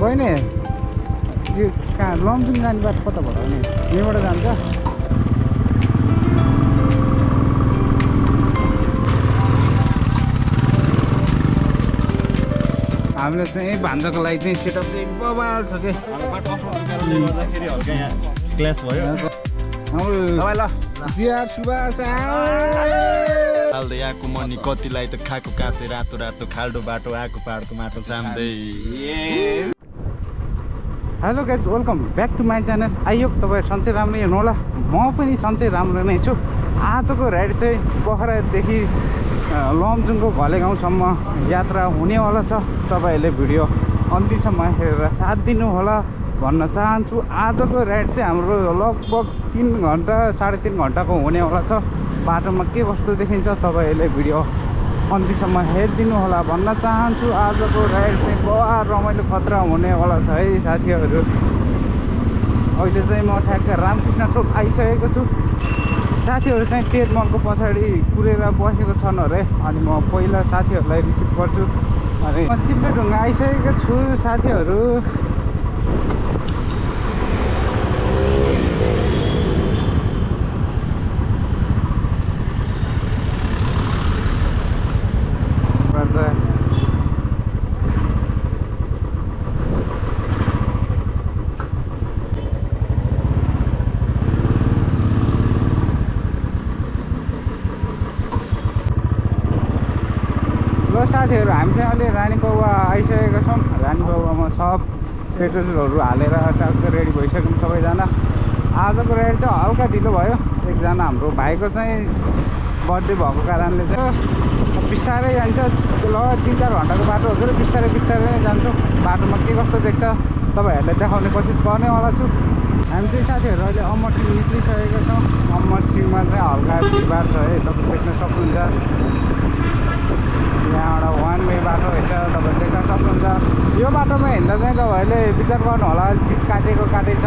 बहिनी यो कहाँ लमजुङ जाने बाटो कताबाट हो नि यहीँबाट जान्छ हामीले चाहिँ भान्जाको लागि चाहिँ सेटअप चाहिँ बबाल छ के क्लास भयो हाम्रो जियार सुबास हाल्दै आएको मनी कतिलाई त खाएको काँचे रातो रातो खाल्डो बाटो आएको पाहाडको माटो चाम्दै hello guys welcome back to my channel आइयो तपाईँ सन्चै राम्रो हेर्नुहोला म पनि सन्चै राम्रो नै छु आजको राइड चाहिँ पोखरादेखि लमजुङको घले गाउँसम्म यात्रा हुनेवाला छ तपाईँहरूले भिडियो अन्तिमसम्म हेरेर साथ दिनुहोला भन्न चाहन्छु आजको राइड चाहिँ हाम्रो लगभग 3 घन्टा 3.5 घन्टाको हुनेवाला छ बाटोमा के कस्तो देखिन्छ तपाईँहरूले भिडियो अन्तिमसम्म हेरिदिनु होला भन्न चाहन्छु आजको राइड चाहिँ बडा रमाइलो खतरा हुनेवाला छ है साथीहरू अहिले चाहिँ म ठ्याक्क रामकृष्ण चोक आइसकेको छु साथीहरू चाहिँ टेट मलको पछाडि कुरेर बसेको छन् अरे अनि म पहिला साथीहरूलाई रिसिभ गर्छु अनि म चिप्लेढुङ्गा आइसकेको छु साथीहरू साथीहरू हामी चाहिँ अहिले रानी पौवा आइसकेका छौँ रानी पौवामा सब पेट्रोलहरू हालेर टक्क रेडी भइसक्यौँ सबैजना आजको राइड चाहिँ हल्का ढिलो भयो एकजना हाम्रो भाइको चाहिँ बर्थडे भएको कारणले चाहिँ बिस्तारै जान्छ ल 3-4 घन्टाको बाटो हुन्छ र बिस्तारै बिस्तारै नै जान्छौँ बाटोमा के कस्तो देख्छ तपाईँहरूलाई देखाउने कोसिस गर्नेवाला छु हामी चाहिँ साथीहरू अहिले अमरसिंह निस्किसकेका छौँ अमरसिंहमा चाहिँ हल्का भिडभाड छ है तपाईँ देख्न सक्नुहुन्छ यहाँबाट 1 वे बाटो रहेछ तपाईँ देख्न सक्नुहुन्छ यो बाटोमा हिँड्दा चाहिँ तपाईँहरूले विचार गर्नु होला जिप काटेको छ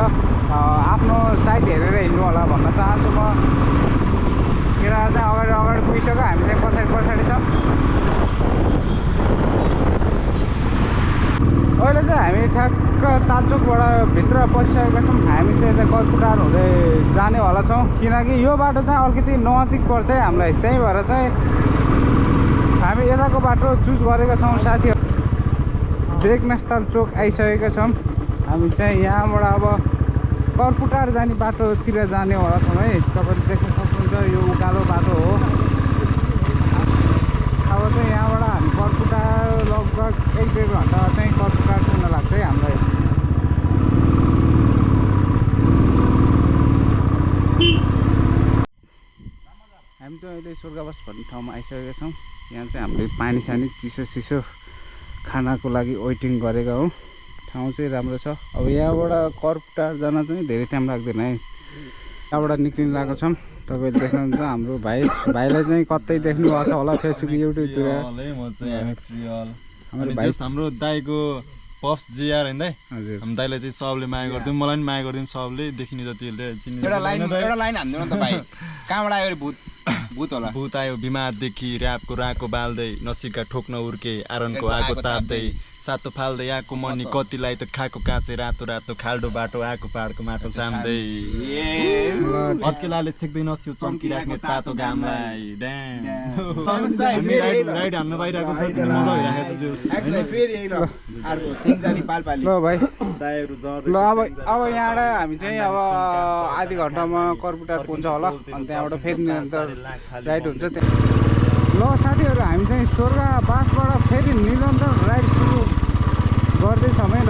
आफ्नो साइड हेरेर हिँड्नु होला भन्न चाहन्छु म केटाहरू चाहिँ अगाडि पुगिसक्यो हामी चाहिँ पछाडि छ अहिले चाहिँ हामी ठ्याक्क तालचोकबाट भित्र पसिसकेका छौँ हामी चाहिँ यता कर्पुटार हुँदै जानेवाला छौँ किनकि यो बाटो चाहिँ अलिकति नजिक पर्छ है हामीलाई त्यही भएर चाहिँ हामी यताको बाटो चुज गरेका छौँ साथीहरू बेगनास्थल चोक आइसकेका छौँ हामी चाहिँ यहाँबाट अब कर्पुटार जाने बाटोतिर जानेवाला छौँ है तपाईँले देख्न सक्नुहुन्छ यो उकालो बाटो हो अब चाहिँ यहाँबाट हामी कर्पुटार लगभग 1-1.5 घन्टा चाहिँ कर्पुटार पुग्न लाग्छ है हामीलाई हामी चाहिँ अहिले स्वर्गवास भन्ने ठाउँमा आइसकेका छौँ यहाँ चाहिँ हामीले पानी सानी चिसो खानाको लागि वेटिङ गरेका हौँ ठाउँ चाहिँ राम्रो छ अब यहाँबाट कर्पुटार जान चाहिँ धेरै टाइम लाग्दैन है यहाँबाट निक्लिनु लागेको छौँ तपाईँले देख्नुहुन्छ हाम्रो भाइलाई चाहिँ कतै देख्नु भएको छ होला फेसबुक युट्युबतिर हाम्रो दाइको पप्स जिआर होइन हजुर हाम्रो दाइलाई चाहिँ सबले माया गरिदिउँ मलाई पनि माया गरिदिउँ सबले देखिने जतिले एउटा लाइन हान्दिनु न त भाइ कहाँबाट आयो भूत होला भूत आयो बिमारदेखि र्यापको राको बाल्दै नसिका ठोक्न उर्के आरनको आगो ताप्दै सातो फाल्दै आएको मनी कतिलाई त खाएको काँचे रातो रातो खाल्डो बाटो आएको पाहाडको माटो चाम्दै अड्केलाले छेक्दै नसियो चम्किराख्ने तातो घामलाई राइड हान्न पाइरहेको छ मजा भइरहेको ल भाइ ल अब यहाँबाट हामी चाहिँ अब आधी घन्टामा कर्पुटार पुग्छ होला अनि त्यहाँबाट फेरि निरन्तर राइड हुन्छ ल साथीहरू हामी चाहिँ स्वर्गवासबाट फेरि निरन्तर राइड सुरु गर्दैछौँ है ल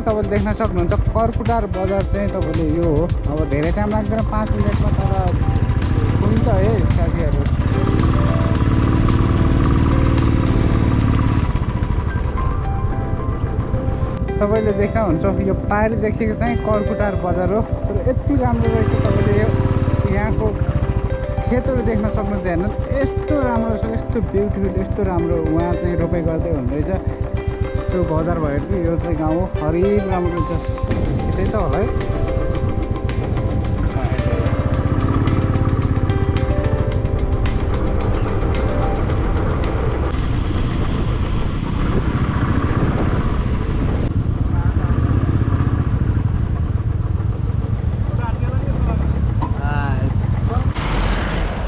तपाईँले देख्न सक्नुहुन्छ कर्पुटार बजार चाहिँ तपाईँले यो हो अब धेरै टाइम लाग्दैन 5 मिनटमा तर पुग्छ है साथीहरू तपाईँले देख्दा हुन्छ यो पारी देखेको चाहिँ कर्पुटार बजार हो तर यति राम्रो रहेछ तपाईँले यहाँको खेतहरू देख्न सक्नुहुन्छ हेर्नु यस्तो राम्रो छ यस्तो ब्युटिफुल यस्तो राम्रो उहाँ चाहिँ रोपाइ गर्दै हुँदैछ त्यो बजार भयो कि यो चाहिँ गाउँ हो हरिक राम्रो छ त्यही त होला है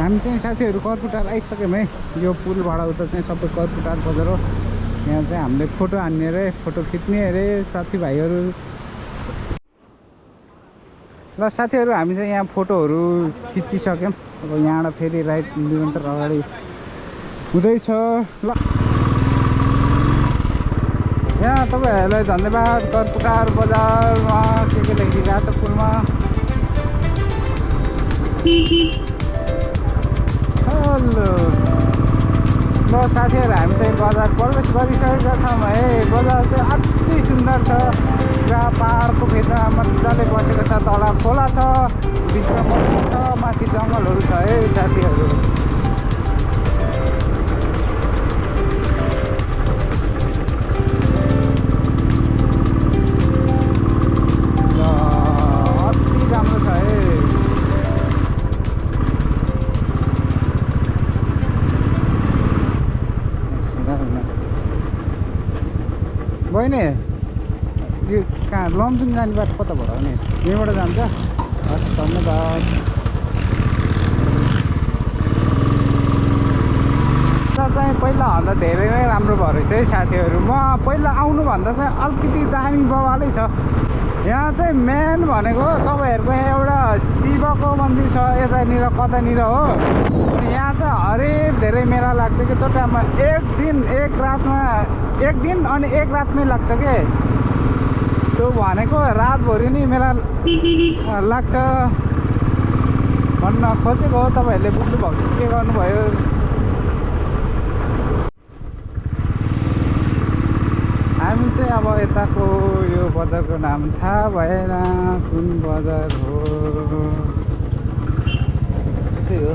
हामी चाहिँ साथीहरू कर्पुटार आइसक्यौँ है। यो पुलबाट उता चाहिँ सबै कर्पुटार बजार हो। यहाँ चाहिँ हामीले फोटो हान्ने अरे, फोटो खिच्ने अरे साथीभाइहरू। ल साथीहरू हामी चाहिँ यहाँ फोटोहरू खिचिसक्यौँ। अब यहाँबाट फेरि राइट निरन्तर अगाडि हुँदैछ। ल यहाँ तपाईँहरूलाई धन्यवाद। कर्पुटार बजारमा के लेखिरहेको छ पुलमा। हेलो ल साथीहरू हामी चाहिँ बजार प्रवेश गरिसकेका छौँ है। बजार चाहिँ अति सुन्दर छ। पुरा पाहाडको फेदमा मजाले बसेको छ। तल खोला छ, बिचमा मन्दिर छ, माथि जङ्गलहरू छ है साथीहरू। अति राम्रो छ है। बहिनी यो कहाँ लमजुङ जाने बाटो कताबाट हो नि? यहीँबाट जान्छ? हस् धन्यवाद। चाहिँ पहिलाभन्दा धेरै नै राम्रो भयो रहेछ है साथीहरू। म पहिला आउनुभन्दा चाहिँ अलिकति दामी बवालै छ। यहाँ चाहिँ मेन भनेको तपाईँहरूको एउटा शिवको मन्दिर छ यतानिर कतानिर हो। यहाँ चाहिँ हरेक धेरै मेला लाग्छ कि त्यो टाइममा एक दिन अनि एक रातमै लाग्छ के। त्यो भनेको रातभरि नै मेला लाग्छ भन्न खोजेको हो। तपाईँहरूले बुझ्नुभएको के गर्नुभयो। हामी चाहिँ अब यताको यो बजारको नाम थाहा भएन कुन बजार हो। त्यही हो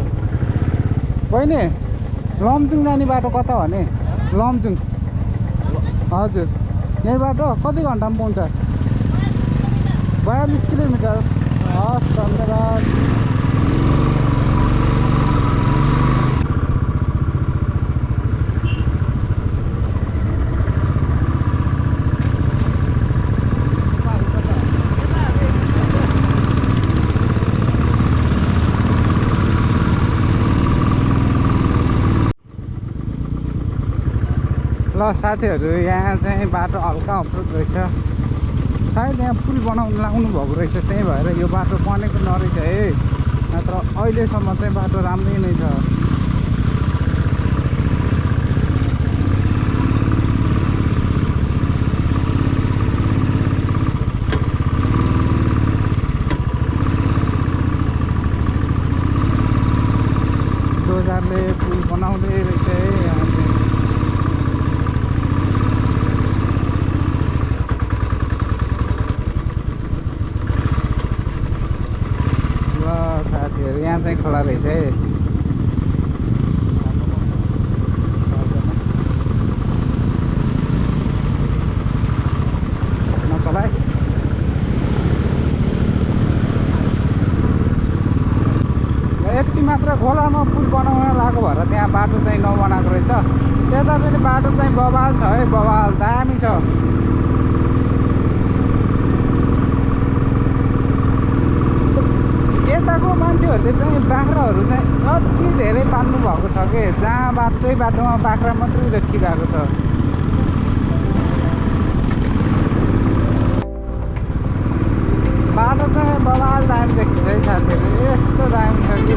बहिनी। लमजुङ जाने बाटो कता हो नि? लमजुङ हजुर यहीँबाट कति घन्टामा पुग्छ? 42 किलोमिटर। हस् धन्यवाद। ल साथीहरू यहाँ चाहिँ बाटो हल्का अप्रोच रहेछ। सायद यहाँ पुल बनाउनु लाग्नु भएको रहेछ, त्यही भएर यो बाटो बनेको नरहेछ है। नत्र अहिलेसम्म चाहिँ बाटो राम्रै नै छ। डोजरले पुल बनाउँदै रहेछ है यहाँ चाहिँ। साथीहरू यहाँ चाहिँ खोला रहेछ है। नचलाइ यति मात्र खोलामा पुल बनाउन लागेको भएर त्यहाँ बाटो चाहिँ नबनाएको रहेछ। त्यता पनि बाटो चाहिँ बवाल छ है, बवाल दामी छ। यताको मान्छेहरूले चाहिँ बाख्राहरू चाहिँ अति धेरै पाल्नु भएको छ कि जहाँ बाटै बाटोमा बाख्रा मात्रै देखिरहेको छ। बाटो चाहिँ बवाल दामी देखिन्छ है साथीहरू। यस्तो दामी छ कि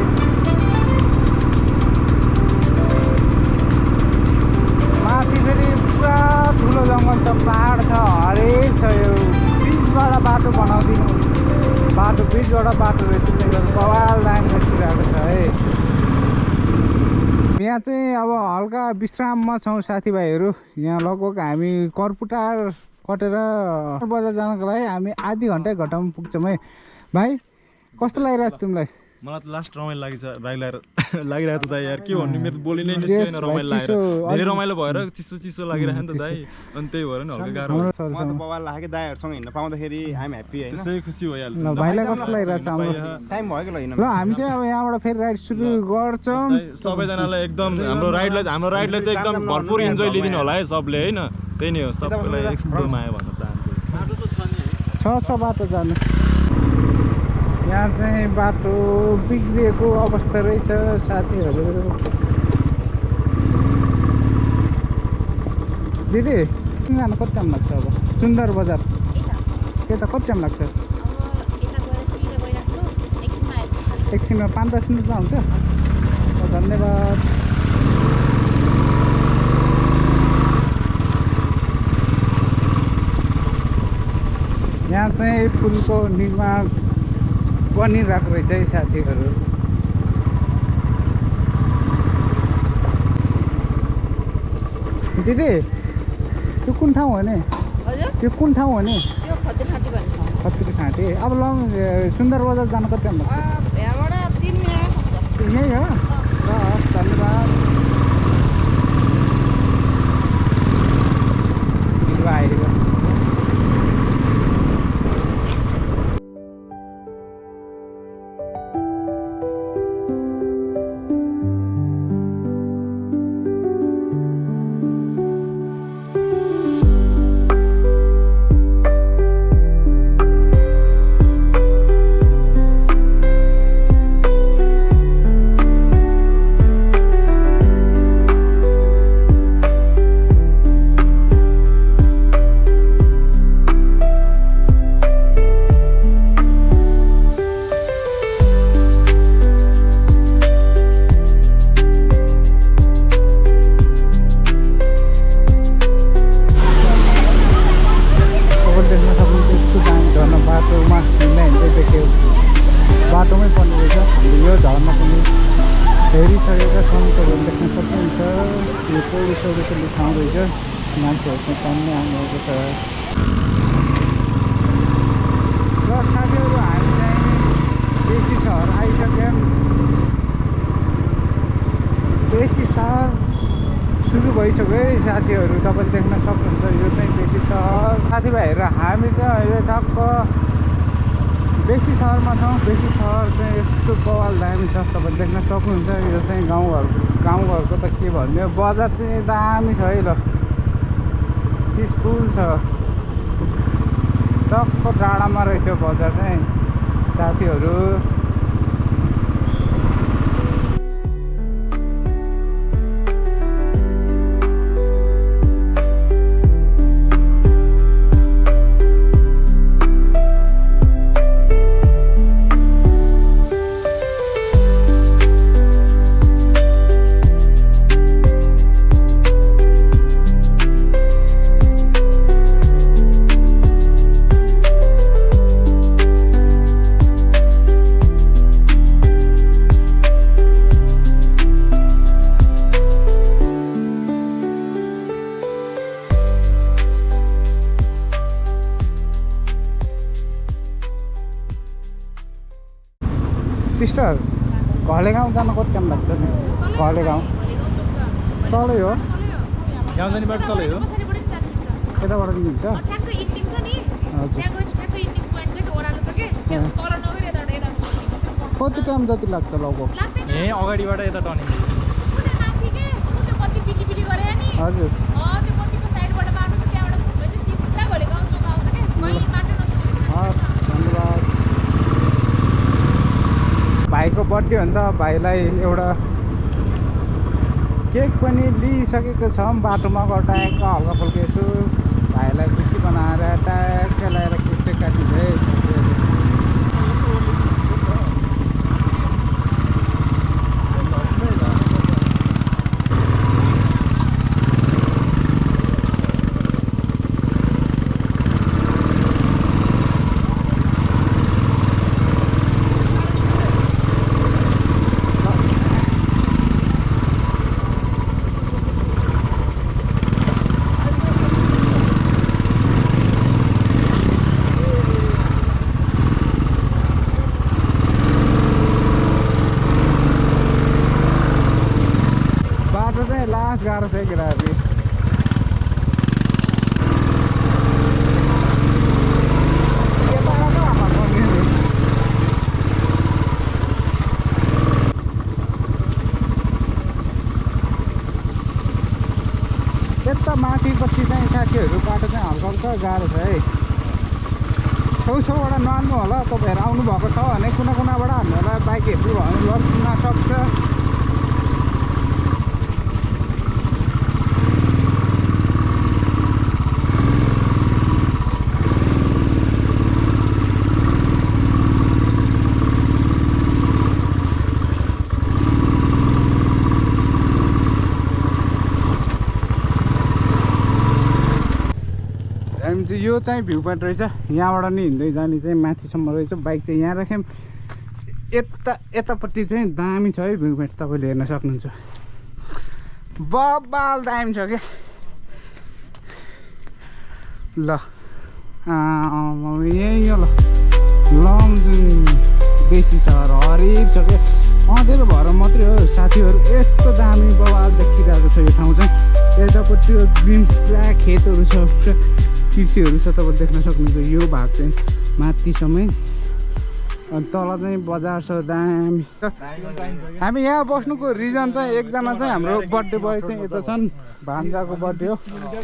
माथि फेरि पुरा ठुलो जङ्गल छ, पाहाड छ, हरेक छ। यो बिचबाट बाटो बनाउँदिनु, बाटो बिचबाट बाटो रहेछ। त्यसले गर्दा बवाल दामी देखिरहेको छ है। यहाँ चाहिँ अब हल्का विश्राममा छौँ साथीभाइहरू। यहाँ लगभग हामी कर्पुटार कटेर बजार जानको लागि हामी आधी घन्टामा पुग्छौँ है। भाइ कस्तो लागिरहेको छ तिमीलाई? मलाई त लास्ट रमाइलो लागिरहेको त दाइ यार, के भन्नु, मेरो बोली नै निस्केन रमाइलो लागेर। धेरै रमाइलो भएर चिसो लागिरहेको नि त दाइ, अनि त्यही भएर नि हल्का गाह्रो हुन्छ। म त बवाल लाग्यो कि दाइहरूसँग हिँड्न पाउँदाखेरि आइम ह्याप्पी हैन। त्यसै खुसी भइहाल्छ। भाइलाई कस्तो लागिरहेको छ? हाम्रो टाइम भयो कि ल हिँड्न। ल हामी चाहिँ अब यहाँबाट फेरि राइड सुरु गर्छौँ। सबैजनालाई एकदम हाम्रो राइडलाई चाहिँ एकदम भरपुर इन्जोय लिदिनु होला है सबले हैन। त्यही नै हो, सबैलाई यस्तो माया भन्न चाहन्छु। छ बाटो जानु। यहाँ चाहिँ बाटो बिग्रिएको अवस्था रहेछ साथीहरू। दिदी जान कति टाइम लाग्छ? अब सुन्दर बजार त्यता कति टाइम लाग्छ? एकछिनमा 5-10 मिनटमा हुन्छ। धन्यवाद। यहाँ चाहिँ पुलको निर्माण बनिरहेको रहेछ है साथीहरू। दिदी यो कुन ठाउँ हो नि? यो कुन ठाउँ हो नि? खत्री ठाँटी। अब लङ सुन्दर बजार जान कति टाइम लाग्छ? यही हो। ल धन्यवाद। आइदियो। बाटोमै पर्ने रहेछ। हामीले यो झर्ना पनि हेरिसकेका छौँ। तपाईँहरू देख्न सक्नुहुन्छ यो पौडी ठाउँ रहेछ। मान्छेहरू चाहिँ कम्मै आउनुभएको छ। र साथीहरू हामी चाहिँ बेसी सहर आइसक्यौँ। बेसी सहर सुरु भइसक्यो है साथीहरू। तपाईँले देख्न सक्नुहुन्छ यो चाहिँ बेसी सहर। साथीभाइहरू हामी चाहिँ अहिले टक्क बेसी सहरमा छौँ। बेसी सहर चाहिँ यस्तो बवाल दामी छ। तपाईँले देख्न सक्नुहुन्छ यो चाहिँ गाउँघरको त के भन्ने। बजार चाहिँ दामी छ है। ल पिसफुल छ। टक्क डाँडामा रहेछ बजार चाहिँ साथीहरू। सिस्टर घले गाउँ जान कति टाइम लाग्छ नि? घले गाउँ तलै हो। गाउँजानीबाट तलै हो। यताबाट निस्किन्छ। कति टाइम जति लाग्छ लगभग? ए अगाडिबाट यता टर्निङ। हजुर धन्यवाद। भाइको बर्थडे हो नि त। भाइलाई एउटा केक पनि लिइसकेको छौँ। बाटोमा गएर ट्याक्क हल्का फुल्का यसो भाइलाई खुसी बनाएर ट्याक्क ल्याएर केक चाहिँ काटिन्छ है। गाह्रो छ केटाहरू। यता माथि पछि चाहिँ साथीहरू बाटो चाहिँ हल्का हल्का गाह्रो छ है। छेउछाउबाट नआन्नु होला तपाईँहरू आउनुभएको छ भने कुना कुनाबाट हामीहरूलाई बाइक हेर्नु भयो भने लड्न सक्छ। हामी चाहिँ यो चाहिँ भ्यू पोइन्ट रहेछ, यहाँबाट नि हिँड्दै जाने चाहिँ माथिसम्म रहेछ। बाइक चाहिँ यहाँ राख्यौँ। यतापट्टि चाहिँ दामी छ है भ्यू पोइन्ट, तपाईँले हेर्न सक्नुहुन्छ। बबाल दामी छ क्या। ल यही हो ल लमजुङ बेसी छ हरिक छ क्या। अँधेरो भएर मात्रै हो साथीहरू, यस्तो दामी बबाल देखिरहेको छ यो ठाउँ चाहिँ। यतापट्टि ग्रिन पुरा खेतहरू छ, पुरा कृषिहरू छ, तपाईँ देख्न सक्नुहुन्छ। यो भाग चाहिँ माथिसम्मै, अनि तल चाहिँ बजार छ दामी। हामी यहाँ बस्नुको रिजन चाहिँ एकजना चाहिँ हाम्रो बर्थडे बोय चाहिँ यता छन्, भान्जाको बर्थडे हो।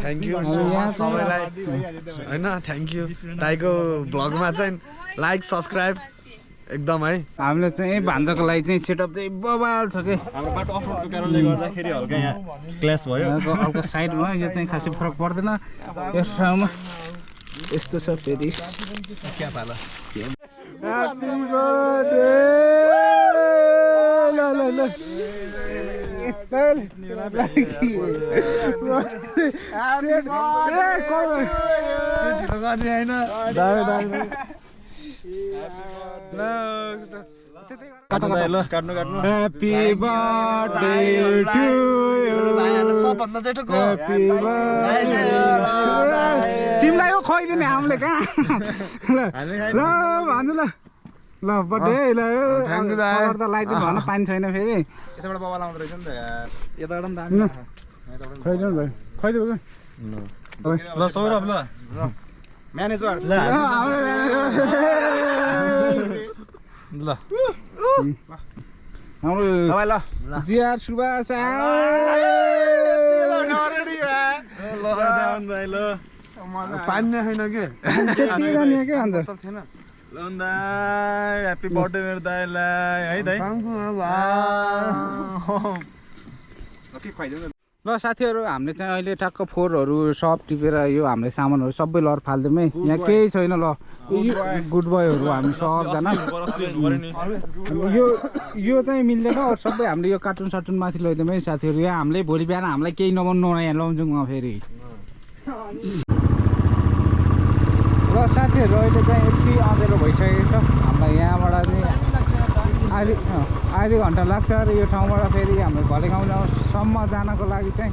थ्याङ्क यू यहाँ सबैलाई होइन, थ्याङ्क यू। दाइको भ्लगमा चाहिँ लाइक सब्सक्राइब एकदम है। हामीले चाहिँ भान्जाको लागि चाहिँ सेटअप चाहिँ बबाल छ क्या। हाम्रो बाटो अफरोडको कारणले गर्दाखेरि हल्का यहाँ क्ल्यास भयो। हल्का साइडमा यो चाहिँ खासै फरक पर्दैन। यस ठाउँमा यस्तो छ फेरि। क्या पाला ह्याप्पी बर्थडे ल ल ल काट्नु ह्याप्पी बर्थडे टु यु। सबभन्दा जेठोको तिमीलाई हो खुवाइदिने हामीले कहाँ। ल भन्नु ल ल बर्थडे ल त लगाइदिनु भन, पानी छैन फेरि। यताबाट बबाल आउँदो रहेछ नि त यार। यताबाट पनि दामी खुवाइदिनु भयो, खुवाइदियो ल सौरभ ल म्यानेजर ल हाम्रो ल जिआर सुभाष पानी नै छैन के के अन्त ह्याप्पी बर्थडे मेरो दाइलाई है दाइ। के खुवाइदिनु न। ल साथीहरू, हामीले चाहिँ अहिले टक्क फोहोरहरू सब टिपेर यो हामीले सामानहरू सबै लर फालिदिउँ है। यहाँ केही छैन। ल गुड बोयहरू हामी सबजना। यो चाहिँ मिल्दैन, अरू सबै हामीले यो कार्टुन सार्टुन माथि लैदिउँ है साथीहरू। यहाँ हामीले भोलि बिहान हामीलाई केही नबन्नु यहाँ लमजुङमा फेरि। ल साथीहरू, अहिले चाहिँ यति अँधेरो भइसकेको छ। हामीलाई यहाँबाट नि आधी घन्टा लाग्छ र यो ठाउँबाट फेरि हाम्रो घले गाउँसम्म जानको लागि चाहिँ